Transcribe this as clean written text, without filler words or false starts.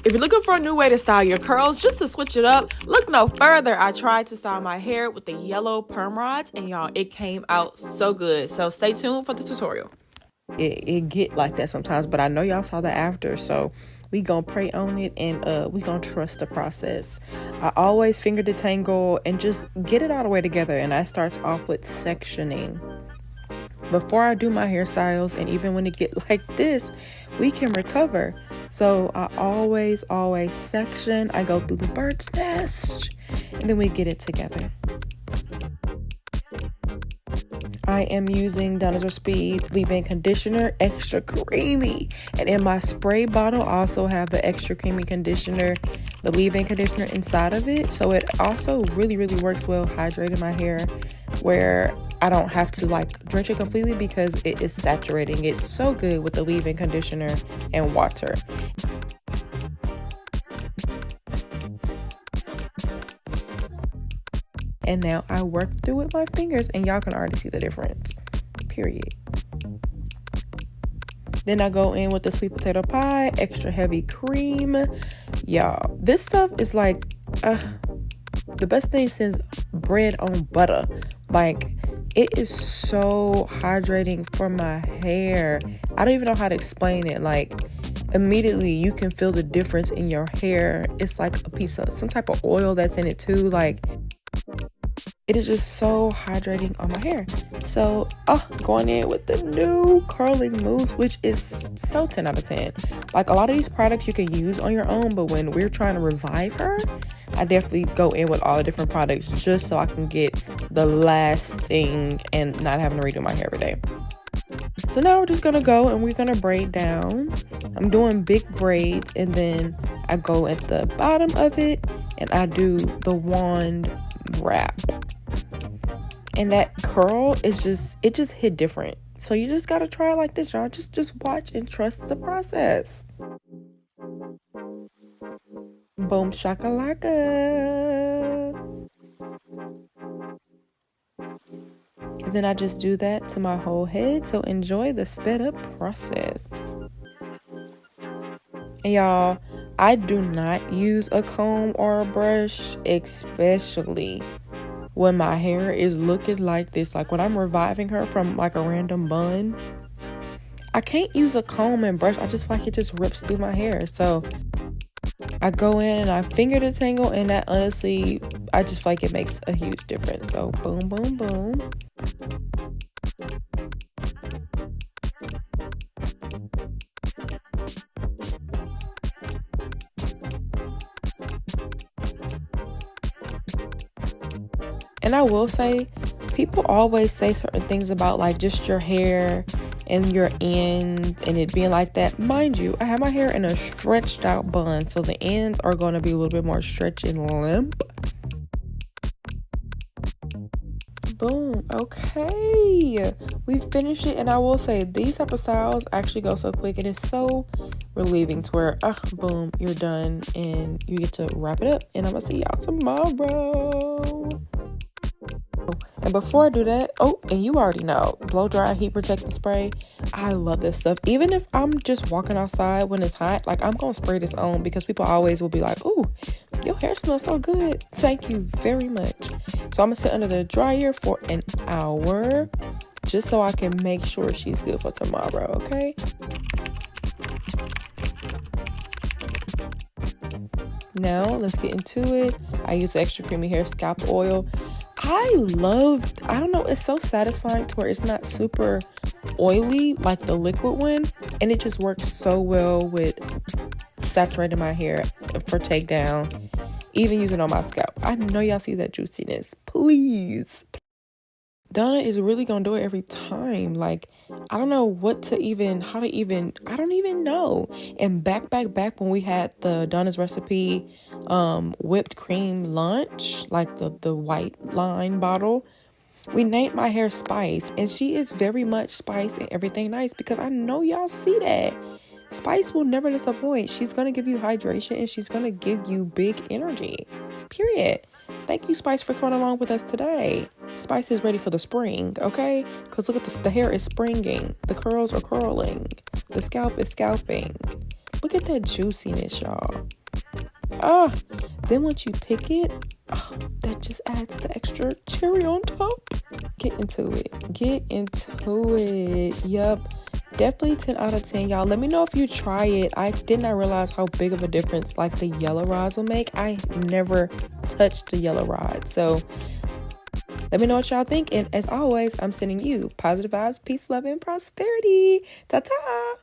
If you're looking for a new way to style your curls, just to switch it up, look no further. I tried to style my hair with the yellow perm rods, and y'all, it came out so good. So stay tuned for the tutorial. It get like that sometimes, but I know y'all saw the after, so we gonna pray on it, and we gonna trust the process. I always finger detangle and just get it all the way together, and that starts off with sectioning. Before I do my hairstyles, and even when it get like this, we can recover. So I always section. I go through the bird's nest, and then we get it together. I am using Donna's Recipe leave-in conditioner, extra creamy. And in my spray bottle, I also have the extra creamy conditioner, the leave-in conditioner inside of it. So it also really works well hydrating my hair, where I don't have to like drench it completely because it is saturating. It's so good with the leave-in conditioner and water. And now I work through with my fingers, and y'all can already see the difference, period. Then I go in with the sweet potato pie, extra heavy cream. Y'all, this stuff is like the best thing since bread on butter. Like, it is so hydrating for my hair. I don't even know how to explain it. Like, immediately you can feel the difference in your hair. It's like a piece of some type of oil that's in it too. Like, it is just so hydrating on my hair. So, going in with the new curling mousse, which is so 10 out of 10. Like, a lot of these products you can use on your own, but when we're trying to revive her, I definitely go in with all the different products just so I can get the lasting and not having to redo my hair every day. So now we're just gonna go and we're gonna braid down. I'm doing big braids, and then I go at the bottom of it and I do the wand wrap. And that curl is just hit different. So you just gotta try it like this, y'all. Just watch and trust the process. Boom shakalaka. And then I just do that to my whole head. So enjoy the sped up process. And y'all, I do not use a comb or a brush, especially when my hair is looking like this. Like, when I'm reviving her from like a random bun, I can't use a comb and brush. I just feel like it just rips through my hair. So I go in and I finger detangle, and that honestly, I just feel like it makes a huge difference. So boom, boom, boom. And I will say, people always say certain things about like just your hair and your ends and it being like that. Mind you, I have my hair in a stretched out bun, so the ends are going to be a little bit more stretchy and limp. Boom. Okay, we finished it. And I will say, these type of styles actually go so quick, and it's so relieving to where boom, you're done and you get to wrap it up. And I'm gonna see y'all tomorrow. And before I do that, and you already know, blow dry heat protectant spray. I love this stuff. Even if I'm just walking outside when it's hot, like, I'm gonna spray this on, because people always will be like, "Ooh, your hair smells so good." Thank you very much. So I'm gonna sit under the dryer for an hour just so I can make sure she's good for tomorrow. Okay. Now let's get into it. I use extra creamy hair scalp oil. I don't know, it's so satisfying to where it's not super oily like the liquid one, and it just works so well with saturating my hair for takedown, even using it on my scalp. I know y'all see that juiciness. Please. Donna is really gonna do it every time. Like, I don't know I don't even know. And back when we had the Donna's Recipe whipped cream lunch, like the white line bottle, we named my hair Spice, and she is very much Spice and everything nice, because I know y'all see that. Spice will never disappoint. She's gonna give you hydration, and she's gonna give you big energy, period. Thank you, Spice, for coming along with us today. Spice is ready for the spring, okay? Because look at the hair is springing. The curls are curling. The scalp is scalping. Look at that juiciness, y'all. Ah, then once you pick it, that just adds the extra cherry on top. Get into it. Yup, definitely 10 out of 10, y'all. Let me know if you try it. I did not realize how big of a difference like the yellow rods will make. I never touched the yellow rod, so let me know what y'all think. And as always, I'm sending you positive vibes, peace, love, and prosperity. Ta-ta.